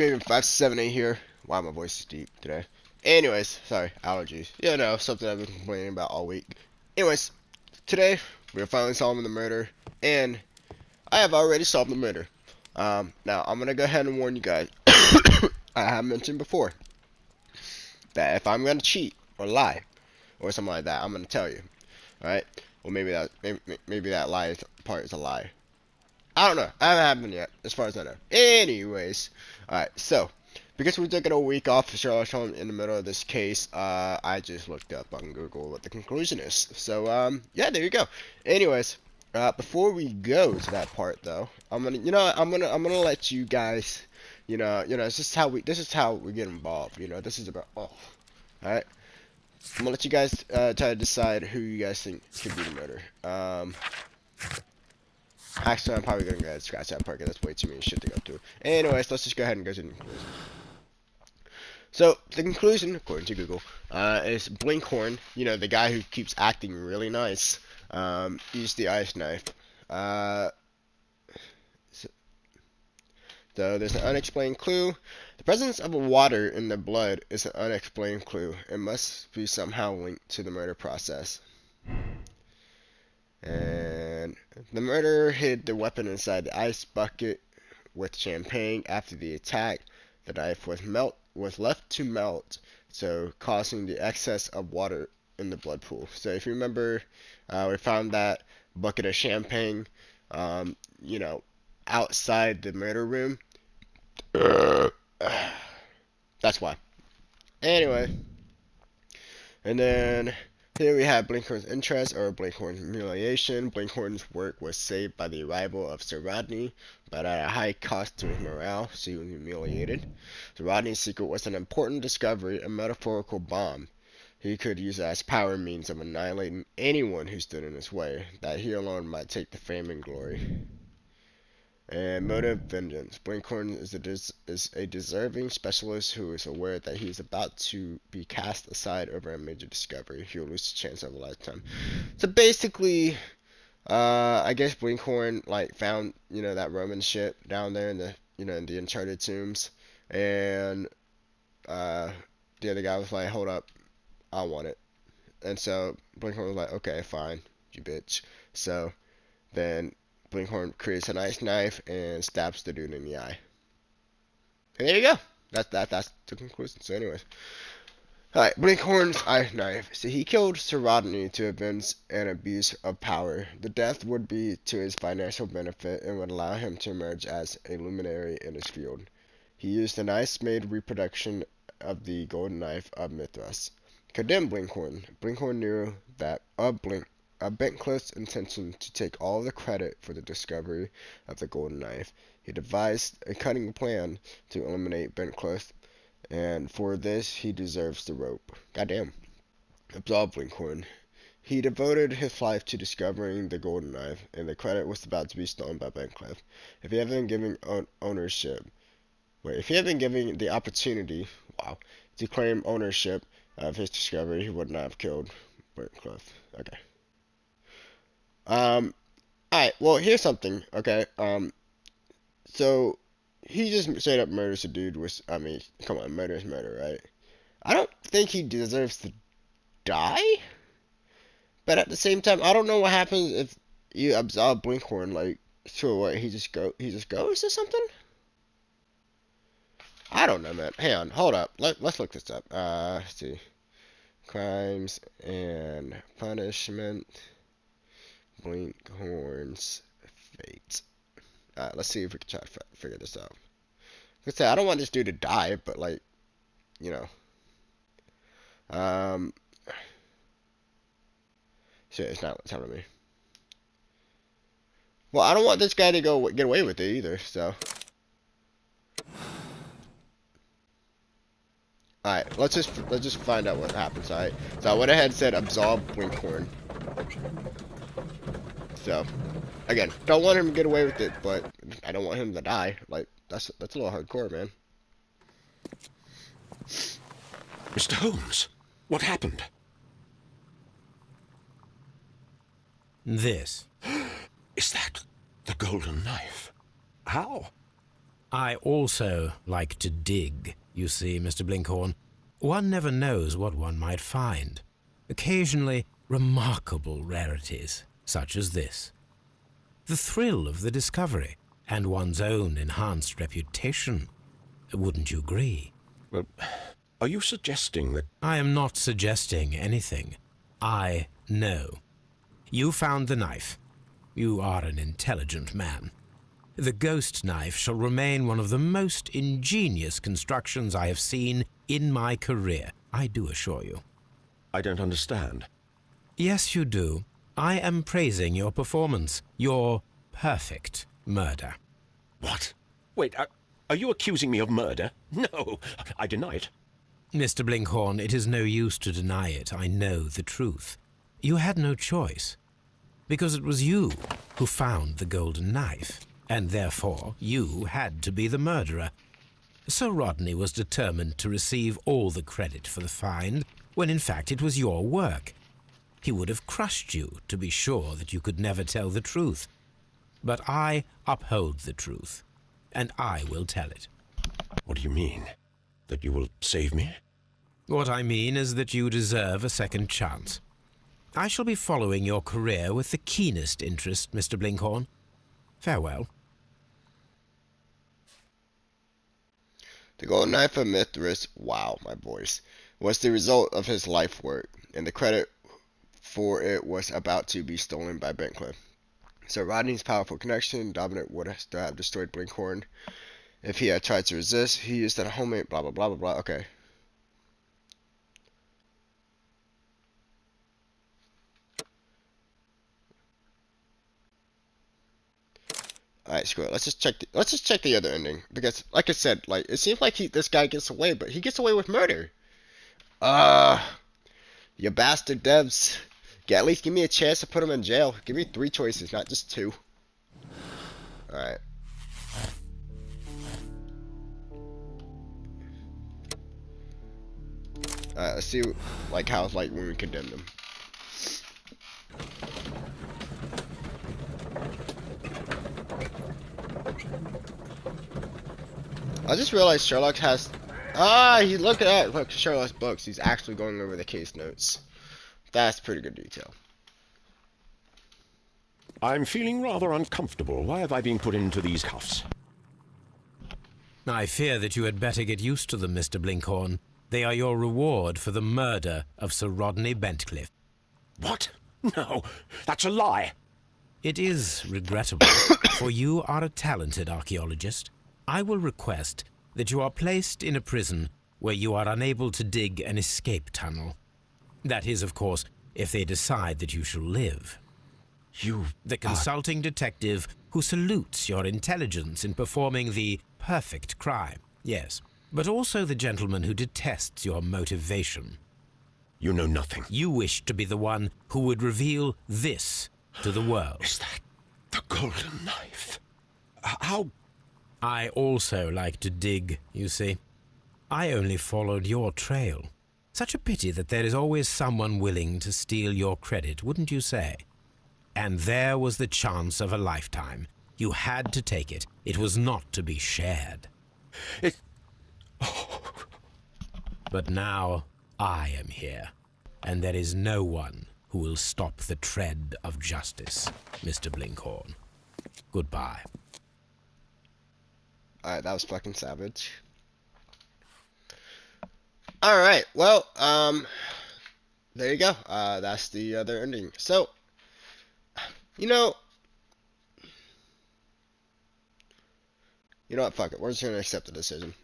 Maybe 578 here. Wow, my voice is deep today. Anyways, sorry, allergies. You know, something I've been complaining about all week. Anyways, today we're finally solving the murder, and I have already solved the murder. Now I'm gonna go ahead and warn you guys. I have mentioned before that if I'm gonna cheat or lie or something like that, I'm gonna tell you. All right? Well, maybe that lie part is a lie. I don't know. I haven't happened yet, as far as I know. Anyways, alright, so, because we're taking a week off for Sherlock Holmes in the middle of this case, I just looked up on Google what the conclusion is. So, yeah, there you go. Anyways, before we go to that part, though, I'm gonna let you guys, this is how we get involved. This is about, alright. I'm gonna let you guys, try to decide who you guys think could be the murder. Actually, I'm probably gonna go ahead and scratch that part because that's way too many shit to go through. Anyways, let's just go ahead and go to the conclusion. So, the conclusion, according to Google, is Blinkhorn, the guy who keeps acting really nice, used the ice knife. So there's an unexplained clue. The presence of water in the blood is an unexplained clue. It must be somehow linked to the murder process. And the murderer hid the weapon inside the ice bucket with champagne. After the attack, the knife was left to melt, so causing the excess of water in the blood pool. So if you remember, we found that bucket of champagne, outside the murder room. That's why. Anyway, and then here we have Blinkhorn's interest, or Blinkhorn's humiliation. Blinkhorn's work was saved by the arrival of Sir Rodney, but at a high cost to his morale, so he was humiliated. Sir Rodney's secret was an important discovery, a metaphorical bomb. He could use it as power means of annihilating anyone who stood in his way, that he alone might take the fame and glory. And motive, vengeance. Blinkhorn is a deserving specialist who is aware that he is about to be cast aside over a major discovery. He will lose the chance of a lifetime. So basically, I guess Blinkhorn found that Roman shit down there in the in the Uncharted tombs, and the other guy was like, "Hold up, I want it," and so Blinkhorn was like, "Okay, fine, you bitch." So then Blinkhorn creates a nice knife and stabs the dude in the eye. And there you go. That's the conclusion. So anyways. Alright, Blinkhorn's eye knife. So he killed Sir Rodney to avenge an abuse of power. The death would be to his financial benefit and would allow him to emerge as a luminary in his field. He used an ice-made reproduction of the golden knife of Mithras. Condemned Blinkhorn. Blinkhorn knew that Bencliffe's intention to take all the credit for the discovery of the golden knife. He devised a cunning plan to eliminate Bencliffe, and for this he deserves the rope. Goddamn. Absolved Blinkhorn. He devoted his life to discovering the golden knife, and the credit was about to be stolen by Bencliffe. If he had been given if he had been given the opportunity, to claim ownership of his discovery, he would not have killed Bencliffe. Okay. Alright, well, here's something, okay, so, he just straight up murders a dude come on, murder is murder, right? I don't think he deserves to die, but at the same time, I don't know what happens if you absolve Blinkhorn, sure, what, he just goes or something? I don't know, man. Hang on, hold up, let's look this up, let's see, crimes and punishment. Blinkhorn's fate. Let's see if we can try to figure this out. Like I said, I don't want this dude to die, but shit, it's not telling me. Well, I don't want this guy to get away with it either. So, all right, let's just find out what happens. All right, so I went ahead and said absolve Blinkhorn. So, again, don't want him to get away with it, but I don't want him to die. That's a little hardcore, man. Mr. Holmes, what happened? This. Is that the golden knife? How? I also like to dig, you see, Mr. Blinkhorn. One never knows what one might find. Occasionally, remarkable rarities, such as this. The thrill of the discovery, and one's own enhanced reputation. Wouldn't you agree? Well, are you suggesting that... I am not suggesting anything. I know. You found the knife. You are an intelligent man. The ghost knife shall remain one of the most ingenious constructions I have seen in my career, I do assure you. I don't understand. Yes, you do. I am praising your performance, your perfect murder. What? Wait, are you accusing me of murder? No, I deny it. Mr. Blinkhorn, it is no use to deny it. I know the truth. You had no choice, because it was you who found the golden knife, and therefore you had to be the murderer. Sir Rodney was determined to receive all the credit for the find, when in fact it was your work. He would have crushed you to be sure that you could never tell the truth. But I uphold the truth, and I will tell it. What do you mean? That you will save me? What I mean is that you deserve a second chance. I shall be following your career with the keenest interest, Mr. Blinkhorn. Farewell. The golden knife of Mithras, wow, my voice, was the result of his life work, and the credit for it was about to be stolen by Bentcliffe. So Rodney's powerful connection, dominant would have destroyed Blinkhorn if he had tried to resist. He used that homemade blah blah blah blah blah. Okay. Alright, screw it. Let's just check the other ending. Because like I said, like it seems like this guy gets away, but he gets away with murder. You bastard devs. At least give me a chance to put him in jail. Give me 3 choices, not just 2. Alright. Alright, let's see like how it's like when we condemn them. I just realized Sherlock has look at that. Look, Sherlock's books. He's actually going over the case notes. That's pretty good detail. I'm feeling rather uncomfortable. Why have I been put into these cuffs? I fear that you had better get used to them, Mr. Blinkhorn. They are your reward for the murder of Sir Rodney Bentcliffe. What? No, that's a lie. It is regrettable, for you are a talented archaeologist. I will request that you are placed in a prison where you are unable to dig an escape tunnel. That is, of course, if they decide that you shall live. The consulting detective who salutes your intelligence in performing the perfect crime, yes, but also the gentleman who detests your motivation. You know nothing. You wish to be the one who would reveal this to the world. Is that the golden knife? How? I also like to dig, you see. I only followed your trail. Such a pity that there is always someone willing to steal your credit, wouldn't you say? And there was the chance of a lifetime. You had to take it. It was not to be shared. But now I am here, and there is no one who will stop the tread of justice, Mr. Blinkhorn. Goodbye. Alright, that was fucking savage. Alright, well, there you go. That's the other ending. So, you know what, fuck it. We're just gonna accept the decision.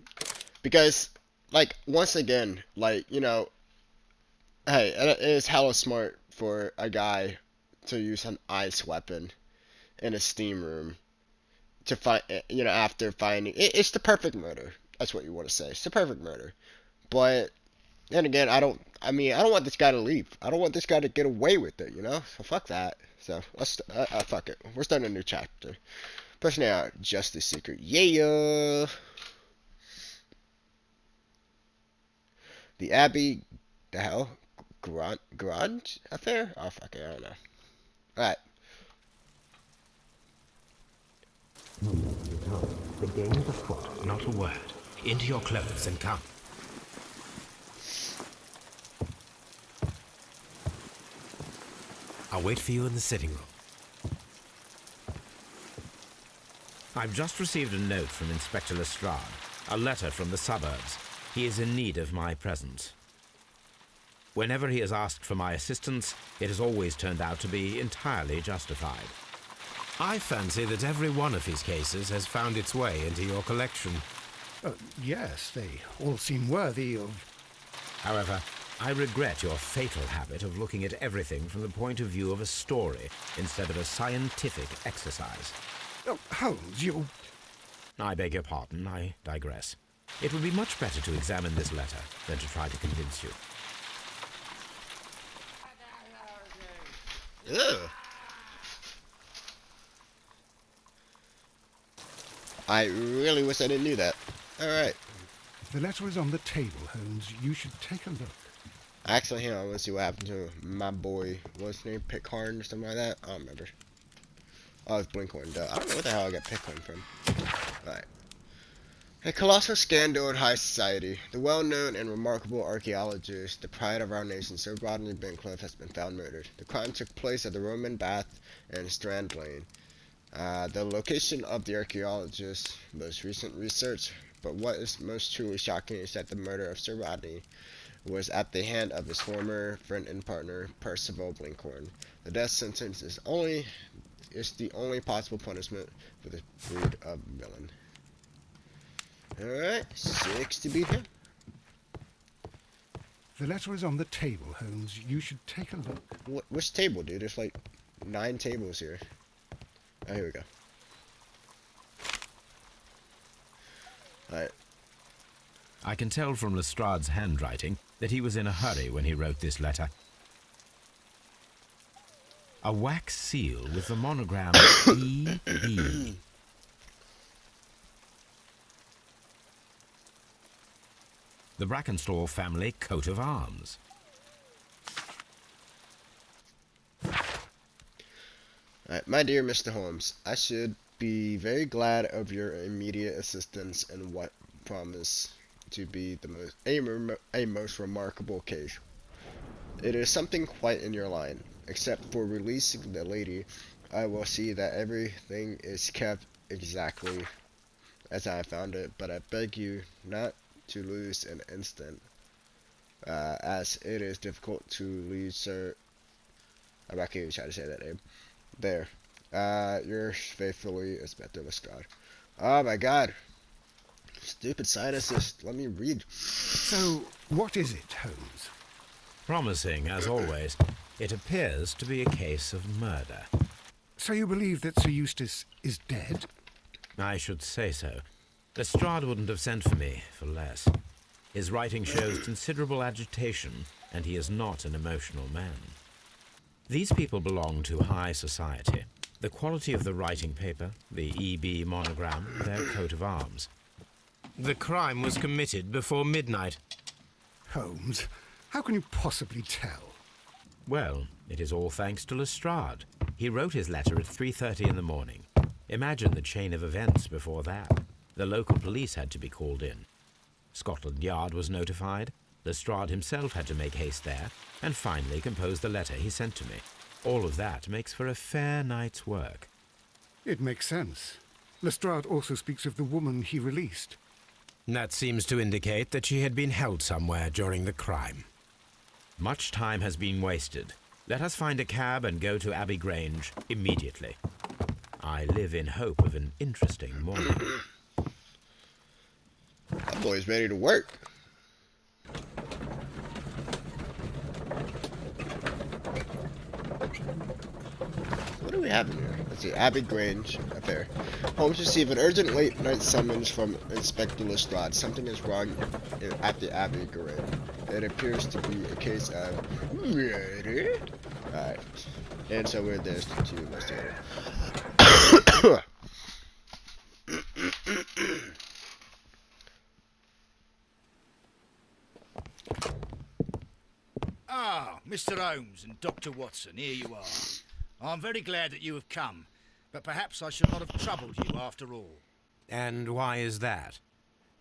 Because, like, once again, like, you know, hey, it is hella smart for a guy to use an ice weapon in a steam room to find, you know, after finding, it's the perfect murder. That's what you want to say. It's the perfect murder. But then again, I don't want this guy to leave. I don't want this guy to get away with it, you know? So fuck that. So let's fuck it. We're starting a new chapter. Pushing out Justice Seeker. Yeah. The Abbey, the hell? Grunge affair? Oh fuck it, I don't know. Alright. The game is afoot, not a word. Into your clothes and come. I'll wait for you in the sitting room. I've just received a note from Inspector Lestrade, a letter from the suburbs. He is in need of my presence. Whenever he has asked for my assistance, it has always turned out to be entirely justified. I fancy that every one of his cases has found its way into your collection. Yes, they all seem worthy of... However, I regret your fatal habit of looking at everything from the point of view of a story instead of a scientific exercise. Oh, Holmes, you... I beg your pardon, I digress. It would be much better to examine this letter than to try to convince you. Ugh. I really wish I didn't do that. Alright. The letter is on the table, Holmes. You should take a look. Actually, hang on, let's see what happened to my boy. What's his name? Pickhorn or something like that? I don't remember. Oh, it's Blinkhorn. Duh. I don't know what the hell I got Pickhorn from. Alright. A colossal scandal in high society. The well-known and remarkable archaeologist, the pride of our nation, Sir Rodney Bencliffe, has been found murdered. The crime took place at the Roman Bath and Strand Lane. The location of the archaeologist's most recent research, but what is most truly shocking is that the murder of Sir Rodney was at the hand of his former friend and partner, Percival Blinkhorn. The death sentence is the only possible punishment for this breed of villain. Alright, 6 to beat him. The letter is on the table, Holmes. You should take a look. Which table, dude? There's like 9 tables here. Oh, here we go. Alright. I can tell from Lestrade's handwriting that he was in a hurry when he wrote this letter. A wax seal with the monogram E.E. The Brackenstall family coat of arms. My dear Mr. Holmes, I should be very glad of your immediate assistance in what promise to be a most remarkable case. It is something quite in your line. Except for releasing the lady, I will see that everything is kept exactly as I found it, but I beg you not to lose an instant, as it is difficult to leave Sir... I'm not even trying to say that name. There. Yours faithfully, Inspector Lestrade. Oh my god. Stupid side assist. Let me read. So, what is it, Holmes? Promising, as always. It appears to be a case of murder. So you believe that Sir Eustace is dead? I should say so. Lestrade wouldn't have sent for me for less. His writing shows considerable agitation, and he is not an emotional man. These people belong to high society. The quality of the writing paper, the EB monogram, their coat of arms. The crime was committed before midnight. Holmes, how can you possibly tell? Well, it is all thanks to Lestrade. He wrote his letter at 3:30 in the morning. Imagine the chain of events before that. The local police had to be called in. Scotland Yard was notified. Lestrade himself had to make haste there, and finally compose the letter he sent to me. All of that makes for a fair night's work. It makes sense. Lestrade also speaks of the woman he released. That seems to indicate that she had been held somewhere during the crime. Much time has been wasted. Let us find a cab and go to Abbey Grange immediately. I live in hope of an interesting morning. That boy's ready to work. What do we have in here? Let's see, Abbey Grange affair. Holmes received an urgent late-night summons from Inspector Lestrade. Something is wrong at the Abbey Grange. It appears to be a case of murder. Alright. And so we're there to investigate it. Ah, Mr. Holmes and Dr. Watson, here you are. I'm very glad that you have come, but perhaps I should not have troubled you after all. And why is that?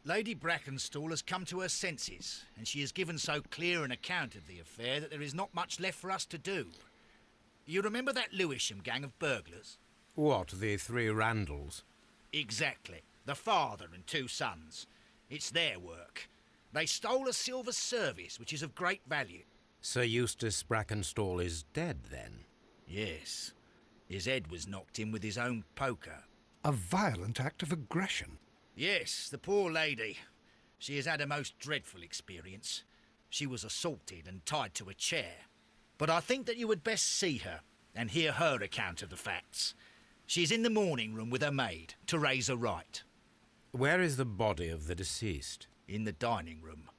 Lady Brackenstall has come to her senses, and she has given so clear an account of the affair that there is not much left for us to do. You remember that Lewisham gang of burglars? What, the three Randalls? Exactly. The father and two sons. It's their work. They stole a silver service, which is of great value. Sir Eustace Brackenstall is dead, then? Yes. His head was knocked in with his own poker. A violent act of aggression. Yes, the poor lady. She has had a most dreadful experience. She was assaulted and tied to a chair. But I think that you would best see her and hear her account of the facts. She's in the morning room with her maid, Teresa Wright. Where is the body of the deceased? In the dining room.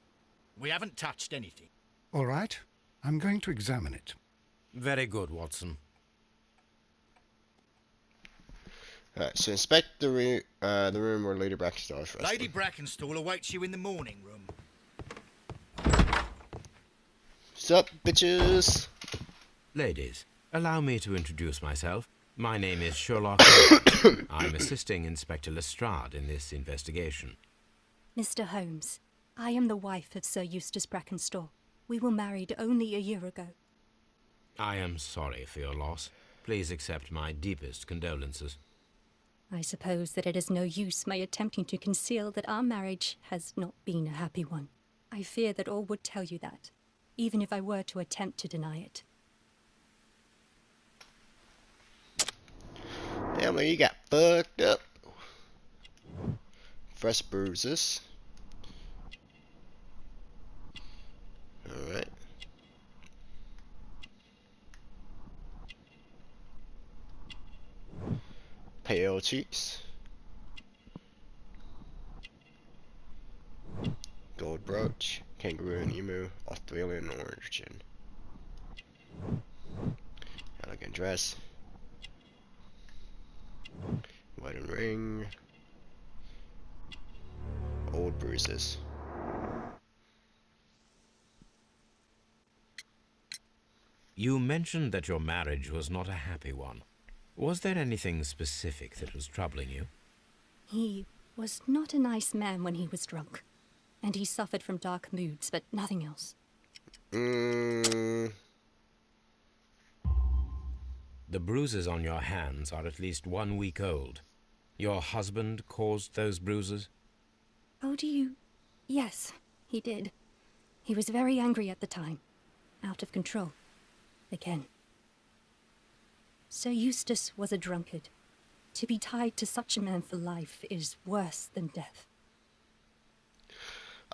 We haven't touched anything. All right, I'm going to examine it. Very good, Watson. Alright, so inspect the room where Lady Brackenstall is resting. Lady Brackenstall awaits you in the morning room. Sup, bitches? Ladies, allow me to introduce myself. My name is Sherlock Holmes. I'm assisting Inspector Lestrade in this investigation. Mr. Holmes, I am the wife of Sir Eustace Brackenstall. We were married only a year ago. I am sorry for your loss. Please accept my deepest condolences. I suppose that it is no use my attempting to conceal that our marriage has not been a happy one. I fear that all would tell you that, even if I were to attempt to deny it. Damn, you got fucked up. Fresh bruises. Alright. Pale cheeks. Gold brooch. Kangaroo and emu. Australian origin. Elegant dress. Wedding ring. Old bruises. You mentioned that your marriage was not a happy one. Was there anything specific that was troubling you? He was not a nice man when he was drunk, and he suffered from dark moods, but nothing else. The bruises on your hands are at least 1 week old. Your husband caused those bruises? Oh, do you? Yes, he did. He was very angry at the time. Out of control. Again. Sir Eustace was a drunkard. To be tied to such a man for life is worse than death.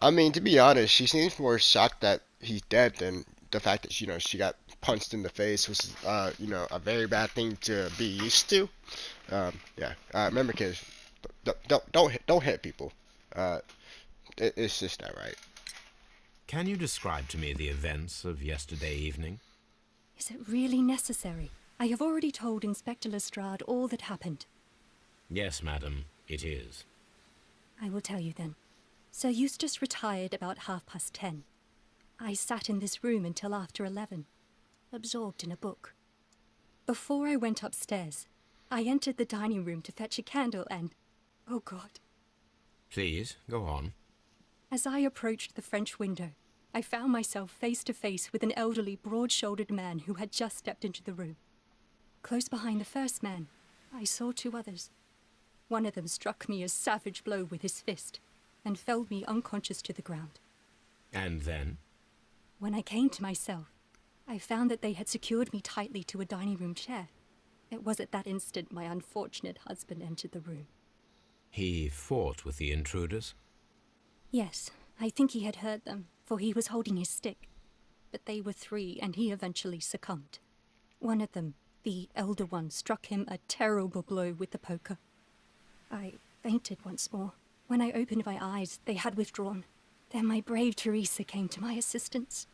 I mean, to be honest, she seems more shocked that he's dead than the fact that, you know, she got punched in the face, which is, you know, a very bad thing to be used to. Yeah. Remember, kids, don't hit people. It's just not right. Can you describe to me the events of yesterday evening? Is it really necessary? I have already told Inspector Lestrade all that happened. Yes, madam, it is. I will tell you then. Sir Eustace retired about 10:30. I sat in this room until after 11, absorbed in a book. Before I went upstairs, I entered the dining room to fetch a candle and... oh God. Please, go on. As I approached the French window, I found myself face to face with an elderly, broad-shouldered man who had just stepped into the room. Close behind the first man, I saw two others. One of them struck me a savage blow with his fist and felled me unconscious to the ground. And then? When I came to myself, I found that they had secured me tightly to a dining room chair. It was at that instant my unfortunate husband entered the room. He fought with the intruders? Yes, I think he had heard them, for he was holding his stick. But they were three, and he eventually succumbed. One of them, the elder one, struck him a terrible blow with the poker. I fainted once more. When I opened my eyes, they had withdrawn. Then my brave Teresa came to my assistance.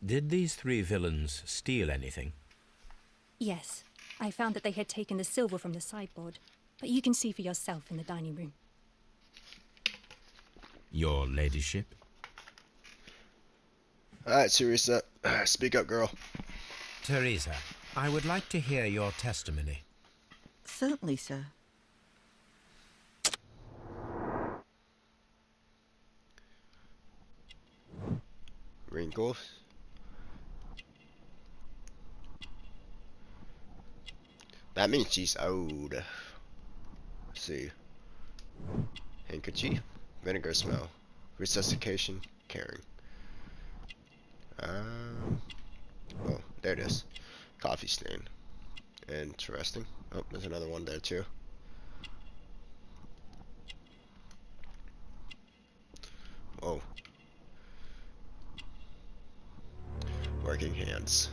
Did these three villains steal anything? Yes, I found that they had taken the silver from the sideboard, but you can see for yourself in the dining room. Your ladyship? Alright, Teresa. Speak up, girl. Teresa, I would like to hear your testimony. Certainly, sir. wrinkles. That means she's old. Let's see. Handkerchief. Vinegar smell. Resuscitation. Caring. Oh, there it is. Coffee stain. Interesting. Oh, there's another one there too. Oh. Working hands.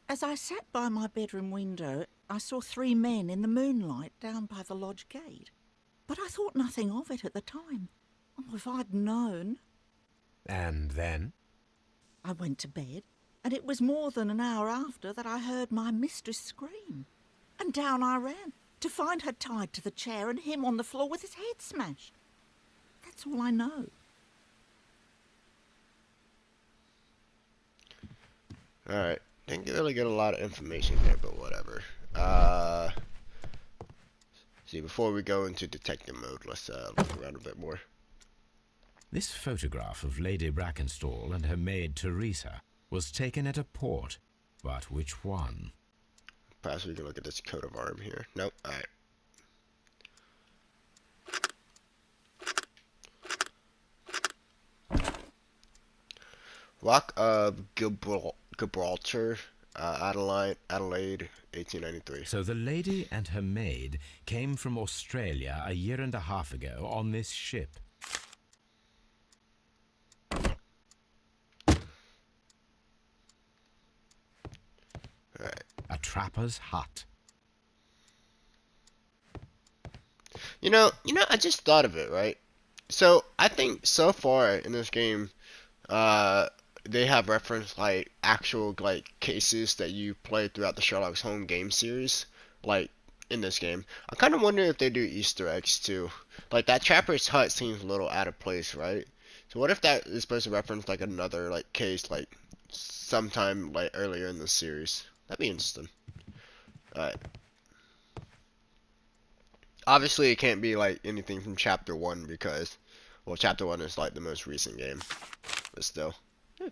As I sat by my bedroom window, I saw 3 men in the moonlight down by the lodge gate. But I thought nothing of it at the time. Oh, if I'd known. And then? I went to bed, and it was more than an hour after that I heard my mistress scream. And down I ran, to find her tied to the chair and him on the floor with his head smashed. That's all I know. Alright. Didn't really get a lot of information there, but whatever. See, before we go into detective mode, let's look around a bit more. This photograph of Lady Brackenstall and her maid Teresa was taken at a port, but which one? Perhaps we can look at this coat of arms here. Nope. Alright. Rock of Gibraltar, Adelaide, 1893. So the lady and her maid came from Australia a year and a half ago on this ship. Alright. A trapper's hut. You know, I just thought of it, right? So, I think so far in this game, they have referenced, like, actual, like, cases that you play throughout the Sherlock Holmes game series, like, in this game. I kind of wonder if they do Easter eggs, too. Like, that trapper's hut seems a little out of place, right? So what if that is supposed to reference, like, another, like, case, like, sometime, like, earlier in the series? That'd be interesting. Alright. Obviously, it can't be, like, anything from Chapter 1 because, well, Chapter 1 is, like, the most recent game. But still,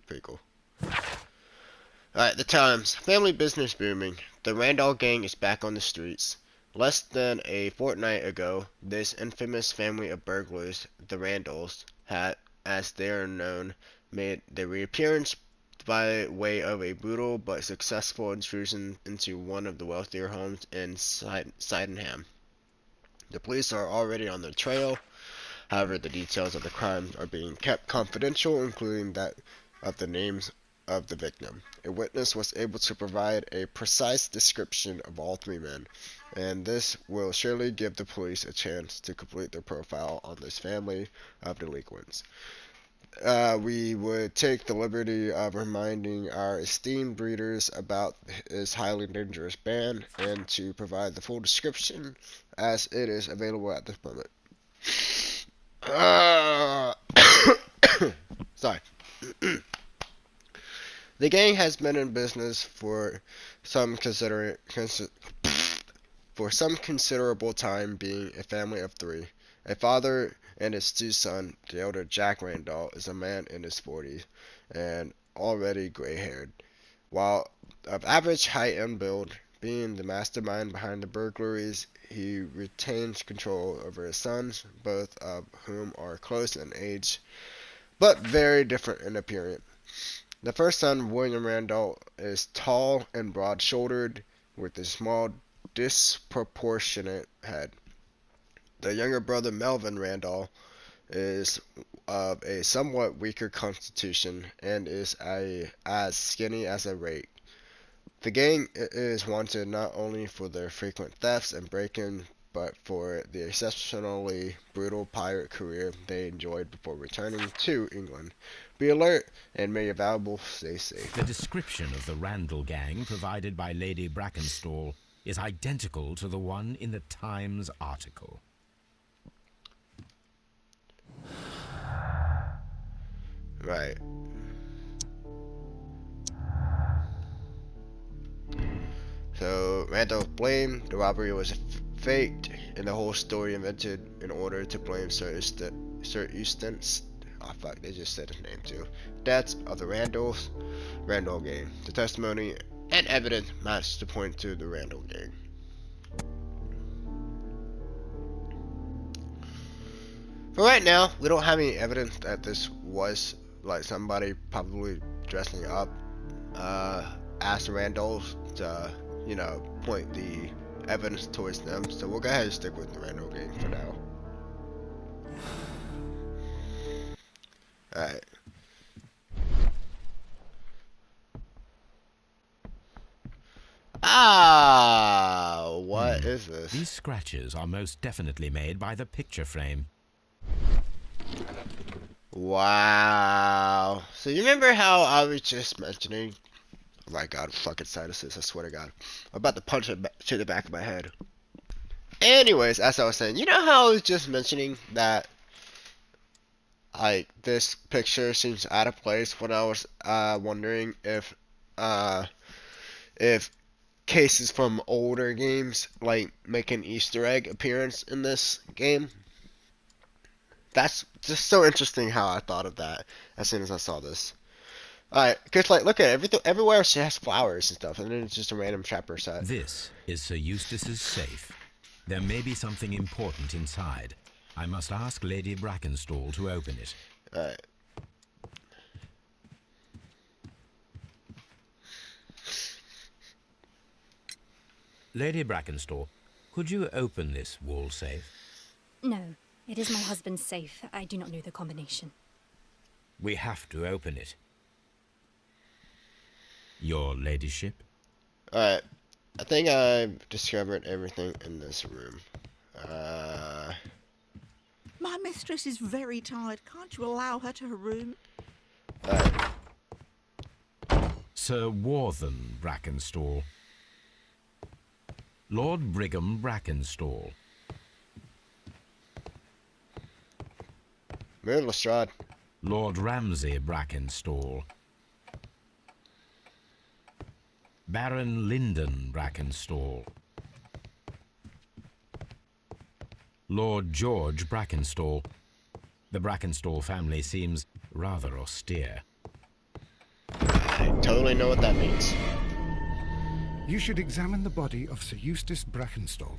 pretty cool. Alright, the times. Family business booming. The Randall gang is back on the streets. Less than a fortnight ago, this infamous family of burglars, the Randalls, had, as they are known, made their reappearance by way of a brutal but successful intrusion into one of the wealthier homes in Sydenham. The police are already on their trail. However, the details of the crimes are being kept confidential, including that of the names of the victim. A witness was able to provide a precise description of all 3 men, and this will surely give the police a chance to complete their profile on this family of delinquents. We would take the liberty of reminding our esteemed readers about this highly dangerous band and to provide the full description as it is available at this moment. Sorry. The gang has been in business for some considerable time, being a family of 3. A father and his 2 sons. The elder, Jack Randall, is a man in his 40s and already gray-haired. While of average height and build, being the mastermind behind the burglaries, he retains control over his sons, both of whom are close in age, but very different in appearance. The first son, William Randall, is tall and broad-shouldered, with a small, disproportionate head. The younger brother, Melvin Randall, is of a somewhat weaker constitution and is as skinny as a rake. The gang is wanted not only for their frequent thefts and break-ins, but for the exceptionally brutal pirate career they enjoyed before returning to England. Be alert, and may your valuables stay safe. The description of the Randall gang provided by Lady Brackenstall is identical to the one in the Times article. Right. So, Randall blamed the robbery was faked, and the whole story invented in order to blame Sir Eustace Oh fuck, they just said his name too. Deaths of the Randall gang. The testimony and evidence match to point to the Randall gang. For right now, we don't have any evidence that this was like somebody probably dressing up as the Randalls to, you know, point the evidence towards them. So we'll go ahead and stick with the Randall gang for now. Alright. Ah, what is this? These scratches are most definitely made by the picture frame. Wow. So you remember how I was just mentioning? Oh my god, fucking sinuses, I swear to god. I'm about to punch it to the back of my head. Anyways, as I was saying, you know how I was just mentioning that like this picture seems out of place when I was wondering if cases from older games like make an Easter egg appearance in this game. That's just so interesting how I thought of that as soon as I saw this. Alright, cause like look at it, everything everywhere she has flowers and stuff, and then it's just a random trapper set. This is Sir Eustace's safe. There may be something important inside. I must ask Lady Brackenstall to open it. Alright. Lady Brackenstall, could you open this wall safe? No, it is my husband's safe. I do not know the combination. We have to open it. Your ladyship? Alright. I think I've discovered everything in this room. My mistress is very tired. Can't you allow her to her room? Sir Warthen Brackenstall. Lord Brigham Brackenstall. Move, Lestrade. Lord Ramsay Brackenstall. Baron Lyndon Brackenstall. Lord George Brackenstall. The Brackenstall family seems rather austere. I totally know what that means. You should examine the body of Sir Eustace Brackenstall.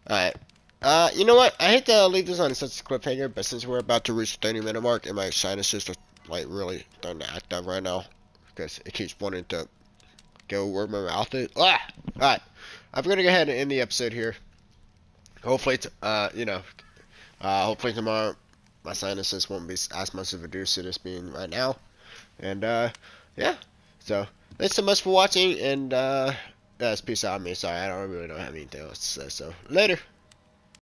Alright. You know what? I hate to leave this on such a cliffhanger, but since we're about to reach the 30-minute mark, and my sinuses are like really starting to act up right now, because it keeps wanting to go where my mouth is. Ah! Alright. I'm gonna go ahead and end the episode here. Hopefully, hopefully tomorrow my sinuses won't be as much of a deuce to this being right now. And, yeah. So, thanks so much for watching, and, guys, peace out on me. Sorry, I don't really know how anything else to say, so, later.